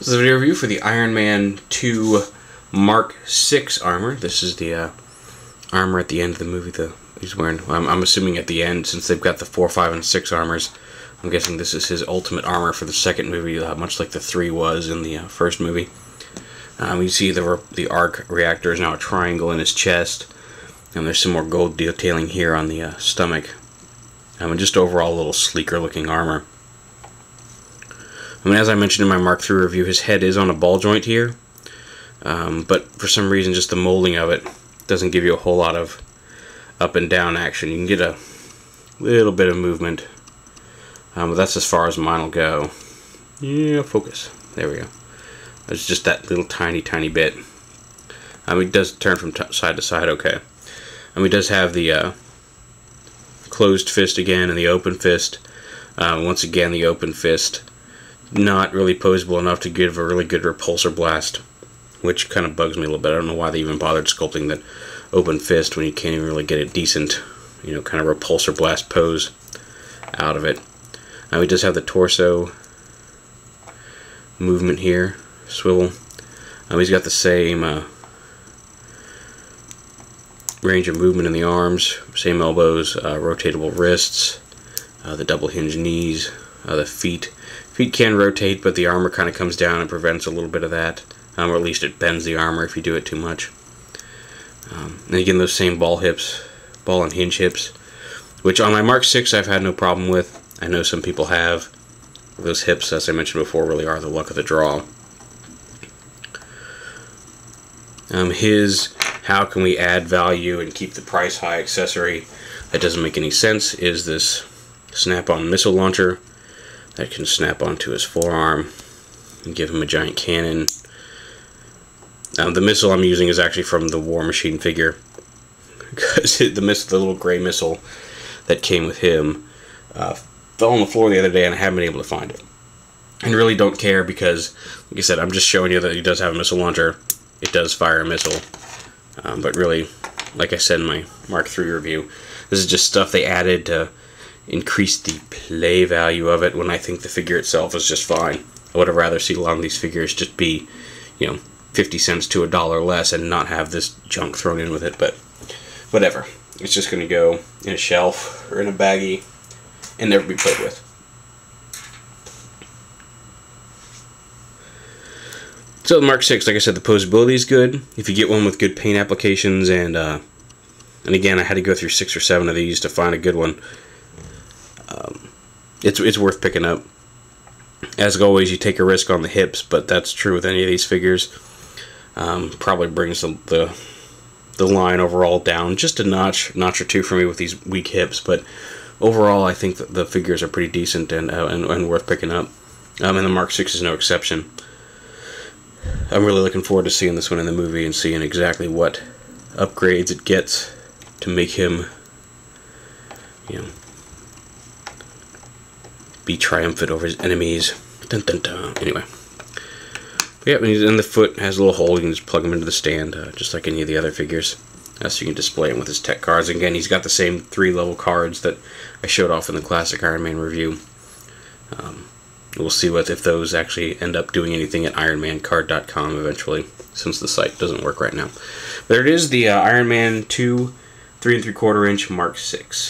This is a video review for the Iron Man 2 Mark 6 armor. This is the armor at the end of the movie that he's wearing. I'm assuming at the end, since they've got the 4, 5, and 6 armors. I'm guessing this is his ultimate armor for the second movie, much like the 3 was in the first movie. You see the arc reactor is now a triangle in his chest, and there's some more gold detailing here on the stomach. And just overall a little sleeker looking armor. As I mentioned in my Mark III review, his head is on a ball joint here, but for some reason just the molding of it doesn't give you a whole lot of up and down action. You can get a little bit of movement, but that's as far as mine will go. Yeah, focus. There we go. It's just that little tiny bit. It does turn from side to side okay. He does have the closed fist again and the open fist. Once again, the open fist not really posable enough to give a really good repulsor blast, which kind of bugs me a little bit. I don't know why they even bothered sculpting that open fist when you can't even really get a decent, kind of repulsor blast pose out of it. He does have the torso movement here, swivel. He's got the same range of movement in the arms, same elbows, rotatable wrists, the double hinge knees, the feet. Feet can rotate, but the armor kind of comes down and prevents a little bit of that, or at least it bends the armor if you do it too much. And again, those same ball and hinge hips, which on my Mark 6 I've had no problem with. I know some people have. Those hips, as I mentioned before, really are the luck of the draw. His how can we add value and keep the price high accessory that doesn't make any sense is this snap-on missile launcher that can snap onto his forearm and give him a giant cannon. The missile I'm using is actually from the War Machine figure, because the little gray missile that came with him fell on the floor the other day and I haven't been able to find it. And really don't care because, like I said, I'm just showing you that he does have a missile launcher. It does fire a missile. But really, like I said in my Mark III review, this is just stuff they added to increase the play value of it when I think the figure itself is just fine. I would have rather seen a lot of these figures just be, 50 cents to $1 less and not have this junk thrown in with it, but whatever. It's just going to go in a shelf or in a baggie and never be played with. So the Mark 6, like I said, the posability is good. If you get one with good paint applications, and again, I had to go through 6 or 7 of these to find a good one. It's worth picking up. As always, you take a risk on the hips, but that's true with any of these figures. Probably brings the line overall down just a notch or two for me with these weak hips, but overall I think that the figures are pretty decent and worth picking up. And the Mark 6 is no exception. I'm really looking forward to seeing this one in the movie and seeing exactly what upgrades it gets to make him, be triumphant over his enemies. Dun, dun, dun. Anyway. But yeah, and the foot has a little hole. You can just plug him into the stand, just like any of the other figures. So you can display him with his tech cards. Again, he's got the same 3-level cards that I showed off in the classic Iron Man review. We'll see if those actually end up doing anything at ironmancard.com eventually, since the site doesn't work right now. There it is, the Iron Man 2 3 3/4 inch Mark 6.